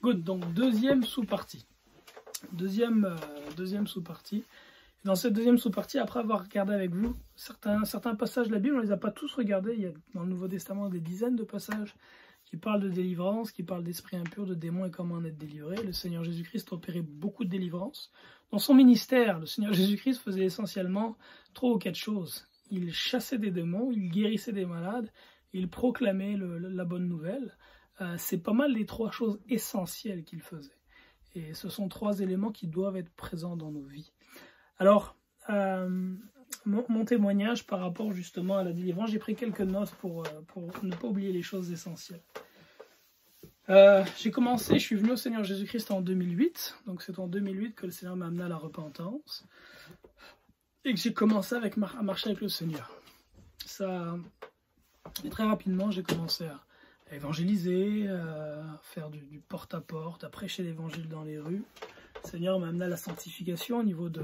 Good, donc deuxième sous-partie. Deuxième sous-partie. Dans cette deuxième sous-partie, après avoir regardé avec vous certains passages de la Bible, on ne les a pas tous regardés. Il y a dans le Nouveau Testament des dizaines de passages qui parlent de délivrance, qui parlent d'esprits impurs, de démons et comment en être délivré. Le Seigneur Jésus-Christ opérait beaucoup de délivrance. Dans son ministère, le Seigneur Jésus-Christ faisait essentiellement 3 ou 4 choses. Il chassait des démons, il guérissait des malades, il proclamait la bonne nouvelle. C'est pas mal les 3 choses essentielles qu'il faisait. Et ce sont 3 éléments qui doivent être présents dans nos vies. Alors, mon témoignage par rapport justement à la délivrance, j'ai pris quelques notes pour ne pas oublier les choses essentielles. Je suis venu au Seigneur Jésus-Christ en 2008, donc c'est en 2008 que le Seigneur m'a amené à la repentance et que j'ai commencé à marcher avec le Seigneur. Et très rapidement, j'ai commencé à évangéliser, à faire du porte-à-porte, à prêcher l'évangile dans les rues. Le Seigneur m'a amené à la sanctification au niveau de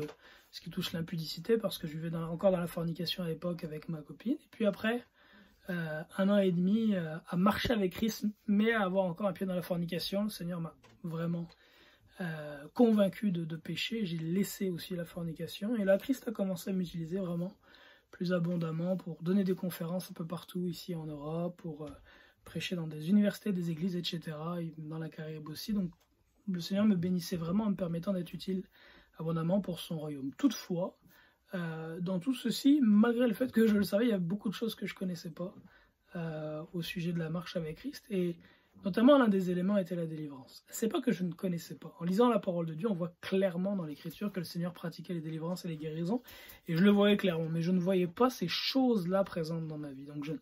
ce qui touche l'impudicité, parce que je vivais encore dans la fornication à l'époque avec ma copine. Et puis après, 1 an et demi à marcher avec Christ, mais à avoir encore un pied dans la fornication. Le Seigneur m'a vraiment convaincu de pécher. J'ai laissé aussi la fornication. Et là, Christ a commencé à m'utiliser vraiment plus abondamment pour donner des conférences un peu partout ici en Europe, pour prêcher dans des universités, des églises, etc. Et dans la Caraïbe aussi. Donc le Seigneur me bénissait vraiment en me permettant d'être utile abondamment pour son royaume. Toutefois, dans tout ceci, malgré le fait que je le savais, il y a beaucoup de choses que je ne connaissais pas au sujet de la marche avec Christ. Et notamment, l'un des éléments était la délivrance. C'est pas que je ne connaissais pas. En lisant la parole de Dieu, on voit clairement dans l'Écriture que le Seigneur pratiquait les délivrances et les guérisons. Et je le voyais clairement, mais je ne voyais pas ces choses-là présentes dans ma vie. Donc je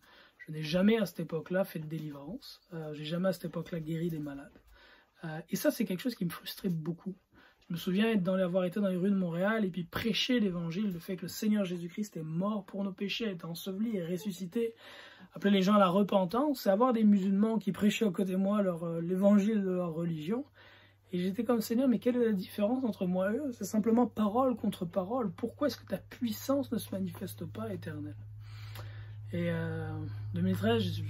n'ai jamais à cette époque-là fait de délivrance. J'ai jamais à cette époque-là guéri des malades. Et ça, c'est quelque chose qui me frustrait beaucoup. Je me souviens avoir été dans les rues de Montréal et puis prêcher l'évangile, le fait que le Seigneur Jésus-Christ est mort pour nos péchés, est enseveli et ressuscité, appeler les gens à la repentance, et avoir des musulmans qui prêchaient à côté de moi l'évangile de leur religion. Et j'étais comme, Seigneur, mais quelle est la différence entre moi et eux? C'est simplement parole contre parole. Pourquoi est-ce que ta puissance ne se manifeste pas, Éternel? Et 2013,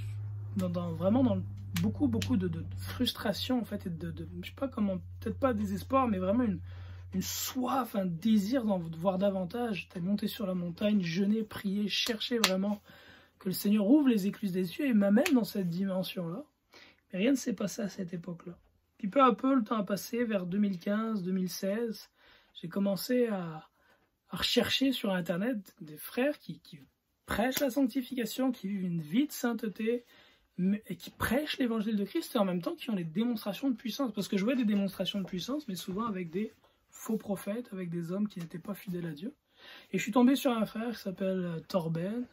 vraiment dans beaucoup de frustration en fait, et je sais pas comment, peut-être pas désespoir, mais vraiment une soif, un désir de voir davantage. J'étais monté sur la montagne, jeûner, prier, chercher vraiment que le Seigneur ouvre les écluses des cieux et m'amène dans cette dimension-là. Mais rien ne s'est passé à cette époque-là. Puis peu à peu, le temps a passé, vers 2015, 2016, j'ai commencé à rechercher sur Internet des frères qui prêchent la sanctification, qui vivent une vie de sainteté, et qui prêchent l'évangile de Christ, et en même temps qui ont des démonstrations de puissance. Parce que je vois des démonstrations de puissance, mais souvent avec des faux prophètes, avec des hommes qui n'étaient pas fidèles à Dieu. Et je suis tombé sur un frère qui s'appelle Torben,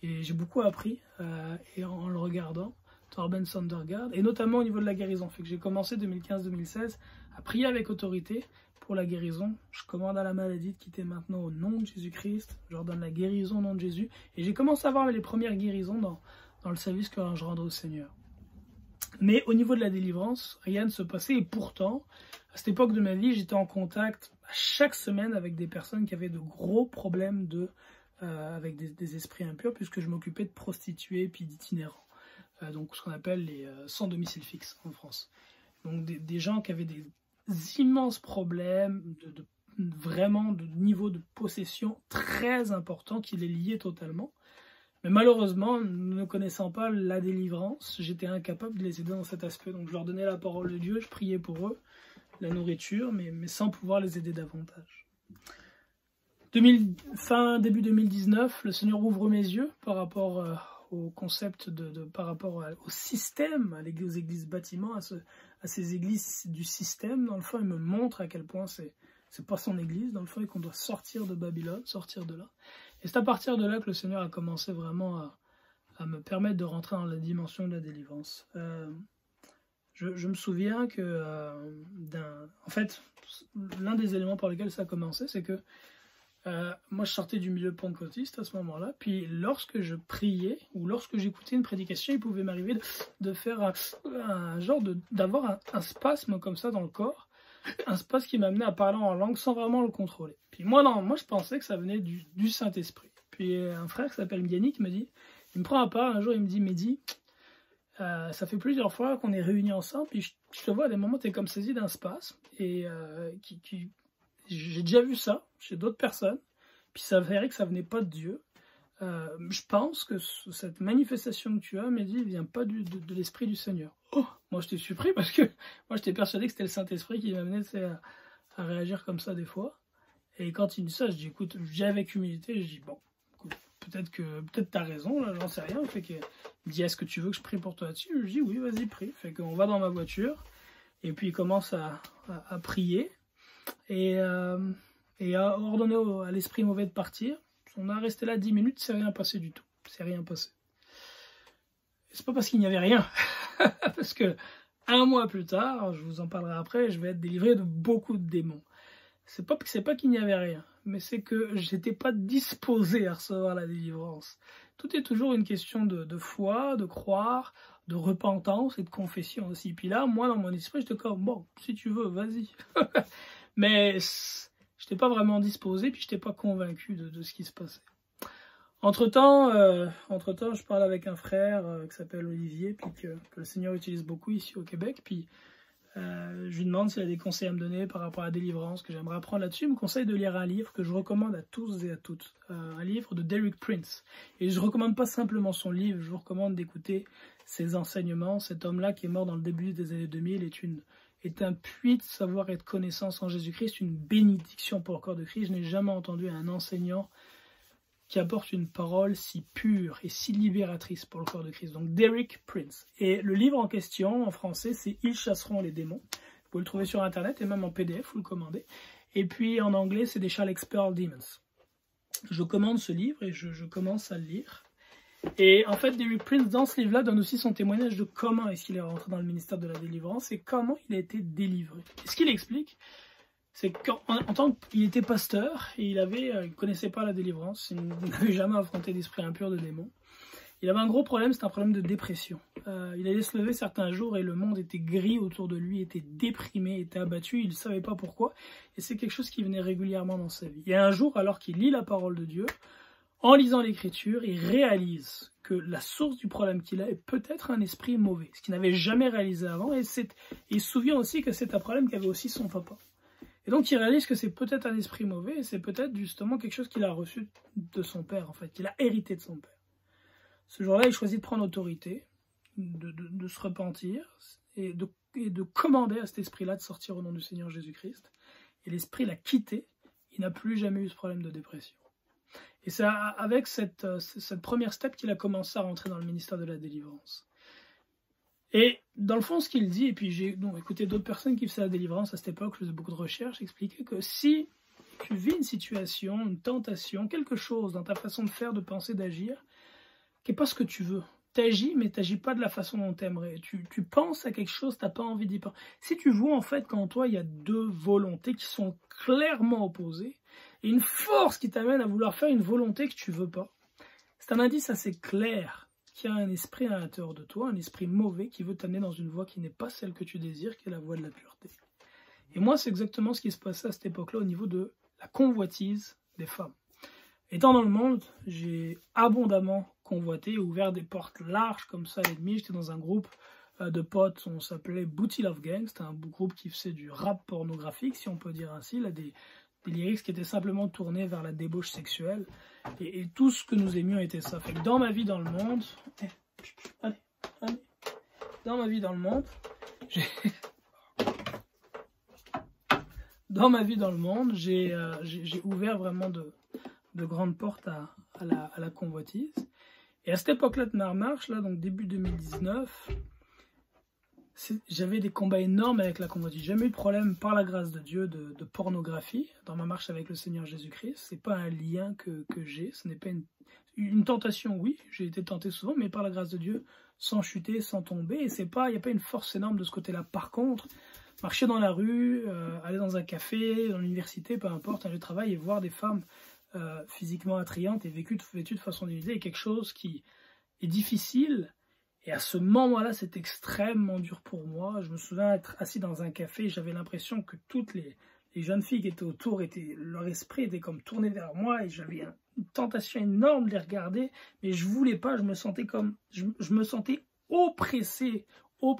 et j'ai beaucoup appris et en le regardant, Torben Sondergaard, et notamment au niveau de la guérison. Fait que j'ai commencé 2015-2016 à prier avec autorité pour la guérison. Je commande à la maladie de quitter maintenant au nom de Jésus-Christ. Je leur donne la guérison au nom de Jésus. Et j'ai commencé à voir les premières guérisons dans le service que je rendais au Seigneur. Mais au niveau de la délivrance, rien ne se passait. Et pourtant, à cette époque de ma vie, j'étais en contact chaque semaine avec des personnes qui avaient de gros problèmes avec des esprits impurs, puisque je m'occupais de prostituées puis d'itinérants. Donc ce qu'on appelle les sans domicile fixe en France. Donc des gens qui avaient des immenses problèmes, vraiment de niveau de possession très important qui les liait totalement. Mais malheureusement, ne connaissant pas la délivrance, j'étais incapable de les aider dans cet aspect. Donc je leur donnais la parole de Dieu, je priais pour eux, la nourriture, mais sans pouvoir les aider davantage. Début 2019, le Seigneur ouvre mes yeux par rapport au concept, par rapport au système, aux églises bâtiments, à ces églises du système. Dans le fond, il me montre à quel point c'est pas son église, dans le fond, et qu'on doit sortir de Babylone, sortir de là. Et c'est à partir de là que le Seigneur a commencé vraiment à me permettre de rentrer dans la dimension de la délivrance. Je me souviens que, en fait, l'un des éléments par lesquels ça a commencé, c'est que moi je sortais du milieu pentecôtiste à ce moment-là, puis lorsque je priais ou lorsque j'écoutais une prédication, il pouvait m'arriver de faire d'avoir un spasme comme ça dans le corps, un spasme qui m'amenait à parler en langue sans vraiment le contrôler. Puis moi je pensais que ça venait du Saint-Esprit. Puis un frère qui s'appelle Yannick me dit, il me prend à part un jour, il me dit, Mehdi, Ça fait plusieurs fois qu'on est réunis ensemble, puis je te vois à des moments, tu es comme saisi d'un spasme, et j'ai déjà vu ça chez d'autres personnes, puis ça s'avérait que ça venait pas de Dieu. Je pense que cette manifestation que tu as, Mehdi, vient pas de l'Esprit du Seigneur. Oh, moi je t'ai surpris parce que moi j'étais persuadé que c'était le Saint-Esprit qui m'amenait à réagir comme ça des fois. Et quand il me dit ça, je dis écoute, j'ai avec humilité, je dis bon, peut-être t'as raison, là, j'en sais rien. Fait que, il me dit est-ce que tu veux que je prie pour toi là-dessus? Je dis oui, vas-y, prie. Fait qu'on va dans ma voiture, et puis il commence à prier, et à ordonner à l'esprit mauvais de partir. On a resté là 10 minutes, c'est rien passé du tout. C'est rien passé. C'est pas parce qu'il n'y avait rien. Parce que 1 mois plus tard, je vous en parlerai après, je vais être délivré de beaucoup de démons. C'est pas qu'il n'y avait rien, mais c'est que j'étais pas disposé à recevoir la délivrance. Tout est toujours une question de foi, de croire, de repentance et de confession aussi. Puis là, moi, dans mon esprit, j'étais comme, bon, si tu veux, vas-y. Mais je n'étais pas vraiment disposé, puis je n'étais pas convaincu de ce qui se passait. Entre-temps, je parle avec un frère qui s'appelle Olivier, puis que le Seigneur utilise beaucoup ici au Québec, puis je lui demande s'il a des conseils à me donner par rapport à la délivrance, que j'aimerais apprendre là-dessus. Il me conseille de lire un livre que je recommande à tous et à toutes, un livre de Derek Prince. Et je ne recommande pas simplement son livre, je vous recommande d'écouter ses enseignements. Cet homme-là, qui est mort dans le début des années 2000, est un puits de savoir et de connaissance en Jésus-Christ, une bénédiction pour le corps de Christ. Je n'ai jamais entendu un enseignant qui apporte une parole si pure et si libératrice pour le corps de Christ. Donc Derek Prince. Et le livre en question, en français, c'est « Ils chasseront les démons ». Vous pouvez le trouver sur Internet et même en PDF, vous le commandez. Et puis en anglais, c'est « They shall expel demons ». Je commande ce livre et je commence à le lire. Et en fait, Derek Prince, dans ce livre-là, donne aussi son témoignage de comment est-ce qu'il est rentré dans le ministère de la délivrance et comment il a été délivré. Et ce qu'il explique, c'est qu'en tant qu'il était pasteur, et il ne connaissait pas la délivrance, il n'avait jamais affronté d'esprit impur de démons. Il avait un gros problème, c'était un problème de dépression. Il allait se lever certains jours et le monde était gris autour de lui, était déprimé, était abattu, il ne savait pas pourquoi. Et c'est quelque chose qui venait régulièrement dans sa vie. Et un jour, alors qu'il lit la parole de Dieu, en lisant l'Écriture, il réalise que la source du problème qu'il a est peut-être un esprit mauvais, ce qu'il n'avait jamais réalisé avant. Et il se souvient aussi que c'est un problème qu'avait aussi son papa. Et donc il réalise que c'est peut-être un esprit mauvais, et c'est peut-être justement quelque chose qu'il a reçu de son père, en fait, qu'il a hérité de son père. Ce jour-là, il choisit de prendre autorité, de se repentir, et de commander à cet esprit-là de sortir au nom du Seigneur Jésus-Christ. Et l'esprit l'a quitté, il n'a plus jamais eu ce problème de dépression. Et c'est avec cette première step qu'il a commencé à rentrer dans le ministère de la délivrance. Et dans le fond, ce qu'il dit, et puis j'ai écouté d'autres personnes qui faisaient la délivrance à cette époque, je faisais beaucoup de recherches, expliquaient que si tu vis une situation, une tentation, quelque chose dans ta façon de faire, de penser, d'agir, qui n'est pas ce que tu veux. Tu agis, mais tu n'agis pas de la façon dont tu aimerais. Tu penses à quelque chose, tu n'as pas envie d'y penser. Si tu vois en fait qu'en toi, il y a deux volontés qui sont clairement opposées, et une force qui t'amène à vouloir faire une volonté que tu ne veux pas, c'est un indice assez clair qu'il y a un esprit à l'intérieur de toi, un esprit mauvais qui veut t'amener dans une voie qui n'est pas celle que tu désires, qui est la voie de la pureté. Et moi, c'est exactement ce qui se passait à cette époque-là au niveau de la convoitise des femmes. Étant dans le monde, j'ai abondamment convoité et ouvert des portes larges comme ça à l'ennemi. J'étais dans un groupe de potes, on s'appelait Booty Love Gang, c'était un groupe qui faisait du rap pornographique, si on peut dire ainsi, là, des lyrics qui étaient simplement tournés vers la débauche sexuelle. Et tout ce que nous aimions était ça. Fait que dans ma vie dans le monde, dans ma vie dans le monde, j'ai ouvert vraiment de grandes portes à la convoitise. Et à cette époque-là de ma marche, là, donc début 2019, j'avais des combats énormes avec la convoitise. J'ai jamais eu de problème, par la grâce de Dieu, de pornographie dans ma marche avec le Seigneur Jésus-Christ. C'est pas un lien que j'ai, ce n'est pas une tentation, oui, j'ai été tenté souvent, mais par la grâce de Dieu, sans chuter, sans tomber. Et il n'y a pas une force énorme de ce côté-là. Par contre, marcher dans la rue, aller dans un café, dans l'université, peu importe, aller au travail et voir des femmes physiquement attrayantes et vêtues de façon déguisée est quelque chose qui est difficile. Et à ce moment-là, c'est extrêmement dur pour moi. Je me souviens être assis dans un café et j'avais l'impression que toutes les jeunes filles qui étaient autour, leur esprit était comme tourné vers moi et j'avais une tentation énorme de les regarder, mais je voulais pas, je me sentais oppressé,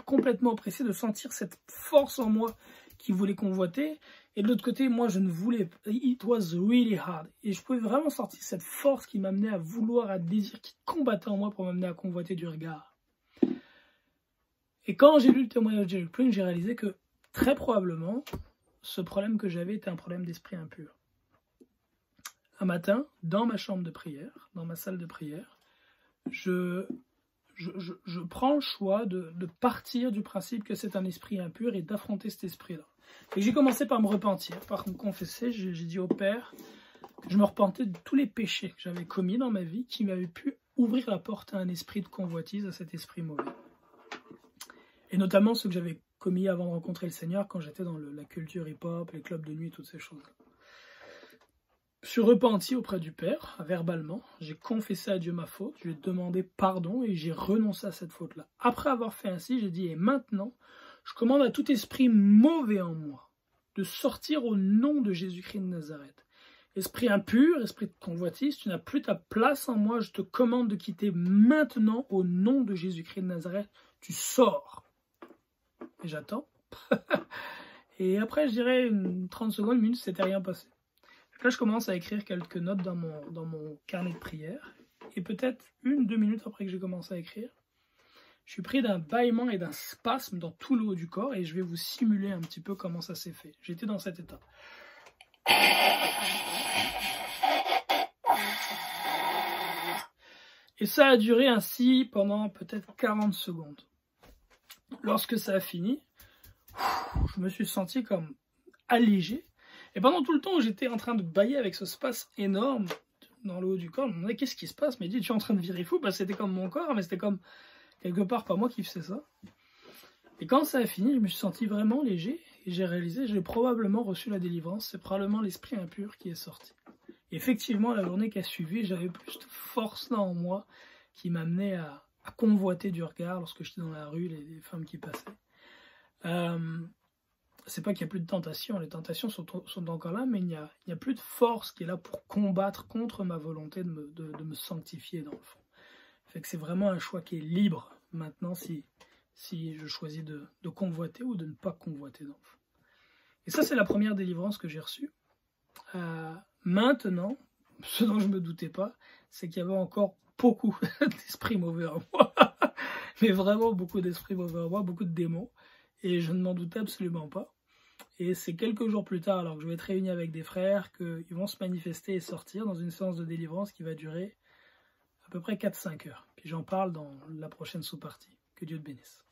complètement oppressé de sentir cette force en moi qui voulait convoiter. Et de l'autre côté, moi, je ne voulais pas. It was really hard. Et je pouvais vraiment sentir cette force qui m'amenait à vouloir, à désir, qui combattait en moi pour m'amener à convoiter du regard. Et quand j'ai lu le témoignage de Derek Prince, j'ai réalisé que très probablement, ce problème que j'avais était un problème d'esprit impur. Un matin, dans ma chambre de prière, dans ma salle de prière, je prends le choix de partir du principe que c'est un esprit impur et d'affronter cet esprit-là. Et j'ai commencé par me repentir, par me confesser. J'ai dit au Père que je me repentais de tous les péchés que j'avais commis dans ma vie qui m'avaient pu ouvrir la porte à un esprit de convoitise, à cet esprit mauvais. Et notamment ceux que j'avais commis avant de rencontrer le Seigneur quand j'étais dans la culture hip-hop, les clubs de nuit, toutes ces choses-là. Je suis repenti auprès du Père, verbalement. J'ai confessé à Dieu ma faute, je lui ai demandé pardon et j'ai renoncé à cette faute-là. Après avoir fait ainsi, j'ai dit, et maintenant, je commande à tout esprit mauvais en moi de sortir au nom de Jésus-Christ de Nazareth. Esprit impur, esprit de convoitise, tu n'as plus ta place en moi, je te commande de quitter maintenant au nom de Jésus-Christ de Nazareth. Tu sors. Et j'attends. Et après, je dirais 30 secondes, une minute, c'était rien passé. Là, je commence à écrire quelques notes dans mon carnet de prière. Et peut-être 1-2 minutes après que j'ai commencé à écrire, je suis pris d'un bâillement et d'un spasme dans tout le haut du corps. Et je vais vous simuler un petit peu comment ça s'est fait. J'étais dans cet état. Et ça a duré ainsi pendant peut-être 40 secondes. Lorsque ça a fini, je me suis senti comme allégé. Et pendant tout le temps où j'étais en train de bâiller avec ce spasme énorme dans le haut du corps, je me demandais qu'est-ce qui se passe. Mais il dit, tu es en train de virer fou, parce que c'était comme mon corps, mais c'était comme quelque part pas moi qui faisais ça. Et quand ça a fini, je me suis senti vraiment léger et j'ai réalisé que j'ai probablement reçu la délivrance. C'est probablement l'esprit impur qui est sorti. Et effectivement, la journée qui a suivi, j'avais plus de force là en moi qui m'amenait à convoiter du regard lorsque j'étais dans la rue, les femmes qui passaient. C'est pas qu'il n'y a plus de tentation, les tentations sont encore là, mais il n'y a plus de force qui est là pour combattre contre ma volonté de me sanctifier dans le fond. Fait que c'est vraiment un choix qui est libre maintenant si je choisis de convoiter ou de ne pas convoiter dans le fond. Et ça, c'est la première délivrance que j'ai reçue. Maintenant, ce dont je ne me doutais pas, c'est qu'il y avait encore beaucoup d'esprits mauvais en moi. Mais vraiment beaucoup d'esprits mauvais en moi, beaucoup de démons. Et je ne m'en doutais absolument pas. Et c'est quelques jours plus tard, alors que je vais être réuni avec des frères, qu'ils vont se manifester et sortir dans une séance de délivrance qui va durer à peu près 4-5 heures. Puis j'en parle dans la prochaine sous-partie. Que Dieu te bénisse.